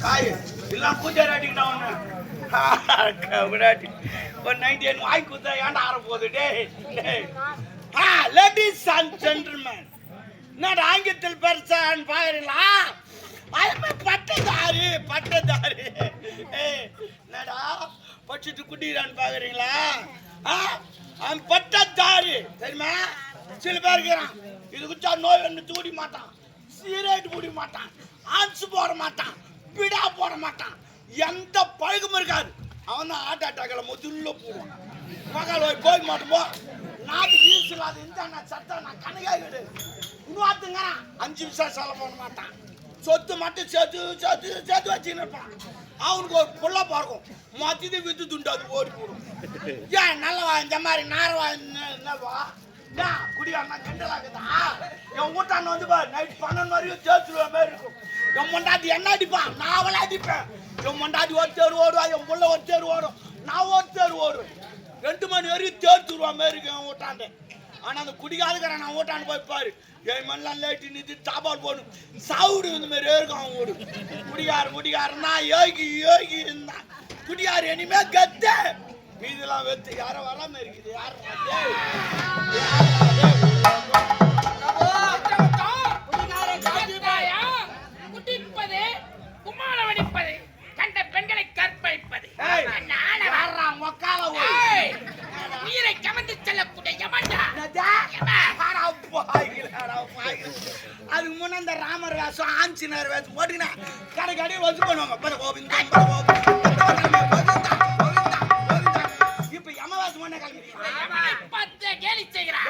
காய் எல்லாம் பூஜை அடிக்கிட்டா ஒண்ணு ஒரு 98 வாய் குத்தா ஏன்டா ஆற போகுது டேய் லேடிஸ் அண்ட் ஜென்டில்மேன் நான் ஆங்கிலத்தில் பெருசான் பாருங்களா அதுமே பட்டதாரி என்னடா படிச்சுட்டு குட்டிக்கிறான்னு பாக்குறீங்களா அவன் பட்டதாரி தெரியுமா சில பேர் இருக்கிறான் இது குச்சா நோய் ஒன்று தூடி மாட்டான் சீரேட் மூடி மாட்டான் ஆன்சு போட மாட்டான் பிடா போட மாட்டான் எந்த பழக்கமும் இருக்காது அவன் தான் ஹார்ட் அட்டாக்ல முதல்ல போடுவான் மகள் போய் மாட்டோம் போ நாட்டு வீசு இல்லாத இந்த நான் சட்டம் நான் கணக்கே கிடையாது இன்னும் 5 நிமிஷம் செலவு பண்ண மாட்டான் சொத்து மட்டும் சேர்த்து வச்சுன்னு இருப்பான் அவனுக்கு ஒரு புள்ள பார்க்கும் மத்தியதை வித்து துண்டாது ஓடி போடும் ஏன் நல்லவா இந்த மாதிரி நாரவா என்னவா குடியாண்ணா கண்டலாக்குதா என் வீட்டாண்ண வந்து நைட் 12 வரையும் தேய்ச்சிருவ மாதிரி இருக்கும் என் மொண்டாட்டி என்ன அடிப்பான் நான் அவளை அடிப்பேன் என் மொண்டாட்டி ஒரு தேர் ஓடுவா என் புள்ள ஒரு தேர் ஓடும் நான் ஒரு தேர் ஓடுவேன் 2 மணி வரையும் தேய்ச்சிருவா மாதிரி இருக்கும் என் வீட்டாண்ட ஆனா அந்த குடிக்காதுக்கிறேன் நான் வீட்டாண்டு போய் பாரு 7 மணிலாம் லேட்டு நிறுத்தி சாப்பாடு போடும் சாவுடு இந்த மாதிரி இருக்கும் அவன் ஓடு குடிகாரன்னா யோகி இருந்தான் குடியார் இனிமே கத்து மீதெல்லாம் வெத்து யாரும் வராம இருக்குது குமாரவடிப்பது கண்ட பெண்களை கற்பழிப்பது நீரை கமந்து செல்லக்கூடிய யமன்டா அதுக்கு முன்ன இந்த ராமர் வேஷம் ஆஞ்சநேயர் வேஷம் போட்டுக்கினா கடைக்கடி வச்சு பண்ணுவாங்க இப்ப யமவாசம் பண்ண பார்த்து கேலி செய்கிறான்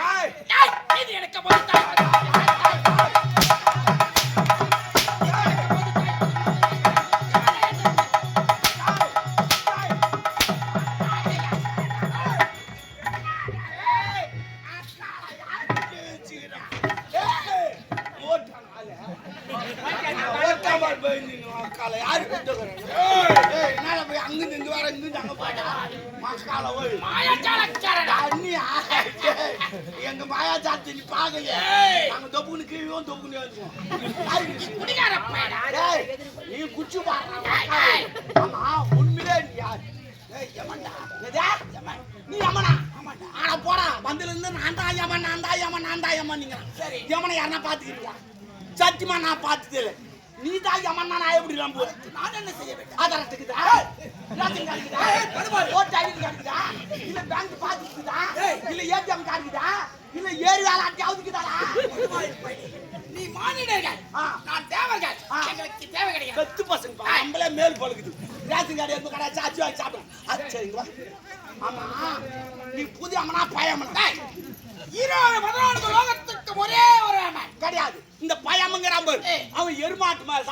இது எனக்கு எங்க மாயா சாத்தி நீ பாக்கல நாங்க தொப்புன்னு கீழும் தொப்புன்னு நீ குச்சி பாருமா உண்மையிலே நீ யார் நீ யமனா ஆனா போடா வந்ததுல இருந்து நான் தான் யமன் நீங்க சரி யமனை யாருன்னா பாத்துக்கிறீங்களா சத்தியமா நான் பார்த்தது இல்லை நீ தான் யமன் நான் எப்படி நம்புவேன் நான் என்ன செய்ய வேண்டும் ஆதார் அட்டைக்குதா ரேஷன் கார்டுக்குதா ஓட்டு ஐடி கார்டுக்குதா இல்ல பேங்க் பாத்துக்குதா இல்ல ஏடிஎம் கார்டுக்குதா இல்ல ஏரி வேலை அட்டையாவதுக்குதாடா நீ மானிடர்கள் நான் தேவர்கள் எங்களுக்கு தேவை கிடையாது கத்து பசங்க நம்மளே மேல் பழுக்குது ரேஷன் கார்டு எடுத்து கடை சாச்சி வாங்கி சாப்பிடுறேன் அது சரிங்களா ஆமா நீ புதிய அம்மனா பயமனா 14 லோகத்துக்கு ஒரே ஒரு கிடையாது இந்த பயமுங்கிறான் அவன் எருமாட்டு மாதிரி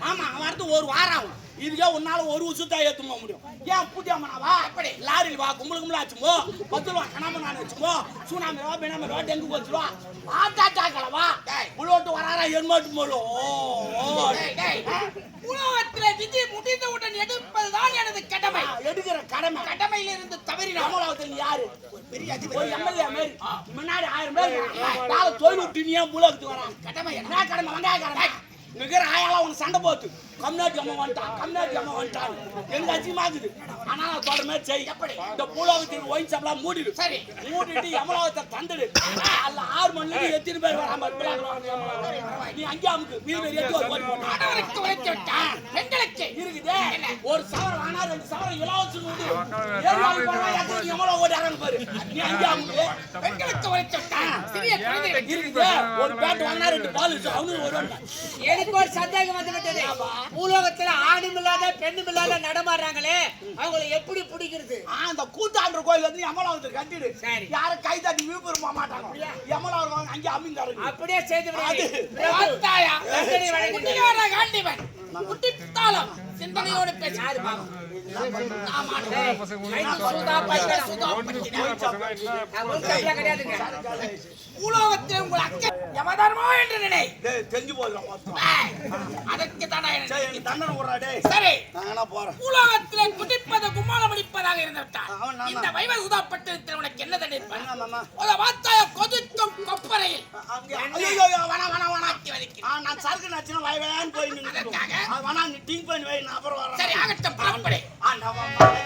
ஆமா அவன் அடுத்து ஒரு வாரம் ஆகும் இதுக்கே உன்னால ஒரு உசுத்தா ஏத்து போக முடியும் ஏன் புதியம்மனாவா எப்படி லாரியில் வா கும்பலுக்கும்பல ஆச்சுமோ 10 ரூபா கணமனான வச்சுமோ சுனாமி ரூபா பெனாமி ரூபா டெங்கு போச்சுருவா ஆட்டாட்டாக்கலவா புலோட்டு வராரா எருமாட்டு போலும் உலகத்துல விதி முடிந்தவுடன் எடுப்பதுதான் எனது கடமை எடுக்கிற கடமையிலிருந்து தவறின அமலாவத்தில் யாரு பெரிய எம்எல்ஏ மாதிரி முன்னாடி 1000 பேர் தொழில் விட்டு நீ ஏன் புலத்துக்கு வரான் கடமை என்ன கடமை வெங்காய கடமை நிகர ஆயால உனக்கு சண்டை போட்டு கம்யூனிட்டி அம்மா வந்துட்டான் எங்க அதிகமாகுது ஆனா தொடர் மாதிரி செய் இந்த பூலோகத்துக்கு ஒயின் சாப்பிடலாம் மூடிடு சரி மூடிட்டு யமலோகத்தை தந்துடு அல்ல 6 மணி நேரம் எத்தனை பேர் வராம நீ அங்கே அமுக்கு மீது பெண்களுக்கு இருக்குது ஒரு சவரம் வாங்கினா 2 சவரம் இலவசம் உண்டு யமலோக ஓடாரன்னு பாரு நீ அங்கே அமுக்கு பெண்களுக்கு உழைச்சுட்டான் சிறிய குழந்தை இருக்குது ஒரு பேட் வாங்கினா 2 பால் அவனு வருவாங்க எனக்கு ஒரு சந்தேகம் வந்து விட்டது பூலோகத்துல ஆணும் இல்லாத பெண்ணும் இல்லாத நடமாடுறாங்களே அவங்களை எப்படி பிடிக்கிறது அந்த கூத்தாண்டர் கோயில் வந்து யமலாவத்தில் கட்டிடு யாரும் கை தட்டி விழுப்புரம் போக மாட்டாங்க யமலாவரம் அங்கே அம்மிங்காரு அப்படியே செய்து சிந்தனையோடு பேசாது கிடையாதுங்க பூலோகத்தில் உங்கள் அக்கறை யமதர்மோ என்று நினை. டேய் தெரிஞ்சு போயிடலாம் மொத்தம். அதற்கு தானே சரி எனக்கு தண்டனை விடுறா டேய். சரி, நான் என்ன போறேன். பூலோகத்திலே குடிப்பது கும்மாளம் அடிப்பதாக இருந்துவிட்டார். அவன் நானா? இந்த வைவசுதாப்பட்டத்தில் உனக்கு என்ன தண்டிப்பார்? என்ன மாமா? ஒரு வார்த்தைய கொதிக்கும் கொப்பரையில் அங்க ஐயோ வேணாம் ஆக்கி வலிக்கிறேன். நான் சரக்கு நச்சுனா வயவேன்னு போய் நின்று அதற்காக? வேணா நீ டிங் பண்ணி வை நான் அப்புறம் வரேன். சரி, ஆகட்டும், புறப்படு. ஆண்டவன்